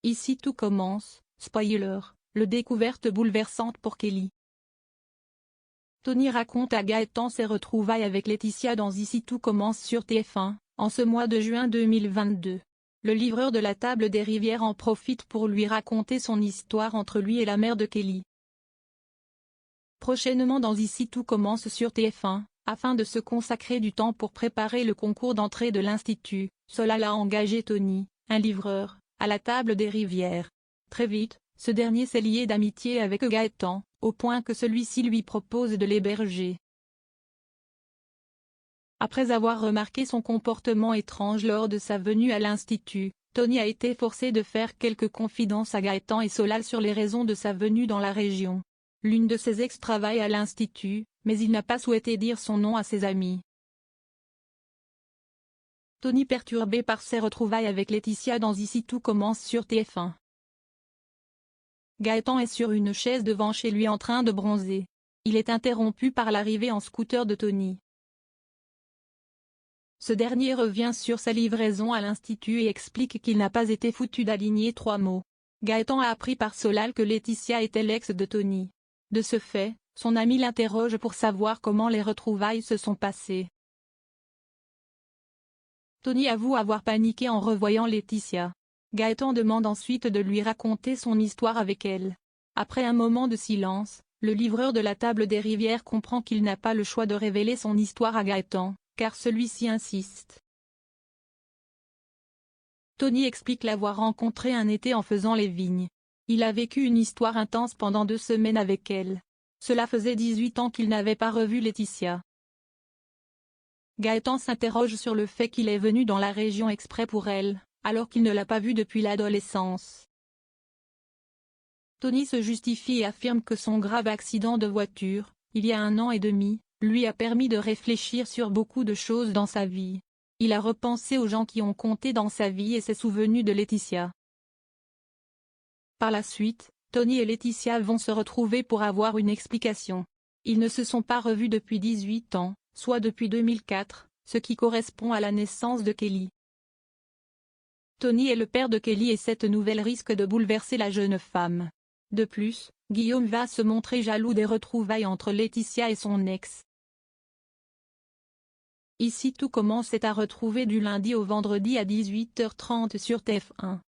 Ici tout commence, spoiler, le découverte bouleversante pour Kelly. Tony raconte à Gaëtan ses retrouvailles avec Laetitia dans Ici tout commence sur TF1, en ce mois de juin 2022. Le livreur de la table des Rivières en profite pour lui raconter son histoire entre lui et la mère de Kelly. Prochainement dans Ici tout commence sur TF1, afin de se consacrer du temps pour préparer le concours d'entrée de l'Institut, Solal a engagé Tony, un livreur, à la table des Rivières. Très vite, ce dernier s'est lié d'amitié avec Gaëtan, au point que celui-ci lui propose de l'héberger. Après avoir remarqué son comportement étrange lors de sa venue à l'Institut, Tony a été forcé de faire quelques confidences à Gaëtan et Solal sur les raisons de sa venue dans la région. L'une de ses ex travaille à l'Institut, mais il n'a pas souhaité dire son nom à ses amis. Tony perturbé par ses retrouvailles avec Laetitia dans Ici tout commence sur TF1. Gaëtan est sur une chaise devant chez lui en train de bronzer. Il est interrompu par l'arrivée en scooter de Tony. Ce dernier revient sur sa livraison à l'Institut et explique qu'il n'a pas été foutu d'aligner 3 mots. Gaëtan a appris par Solal que Laetitia était l'ex de Tony. De ce fait, son ami l'interroge pour savoir comment les retrouvailles se sont passées. Tony avoue avoir paniqué en revoyant Laetitia. Gaëtan demande ensuite de lui raconter son histoire avec elle. Après un moment de silence, le livreur de la table des Rivières comprend qu'il n'a pas le choix de révéler son histoire à Gaëtan, car celui-ci insiste. Tony explique l'avoir rencontrée un été en faisant les vignes. Il a vécu une histoire intense pendant 2 semaines avec elle. Cela faisait 18 ans qu'il n'avait pas revu Laetitia. Gaëtan s'interroge sur le fait qu'il est venu dans la région exprès pour elle, alors qu'il ne l'a pas vue depuis l'adolescence. Tony se justifie et affirme que son grave accident de voiture, il y a 1 an et demi, lui a permis de réfléchir sur beaucoup de choses dans sa vie. Il a repensé aux gens qui ont compté dans sa vie et s'est souvenu de Laetitia. Par la suite, Tony et Laetitia vont se retrouver pour avoir une explication. Ils ne se sont pas revus depuis 18 ans, soit depuis 2004, ce qui correspond à la naissance de Kelly. Tony est le père de Kelly et cette nouvelle risque de bouleverser la jeune femme. De plus, Guillaume va se montrer jaloux des retrouvailles entre Laetitia et son ex. Ici tout commence est à retrouver du lundi au vendredi à 18h30 sur TF1.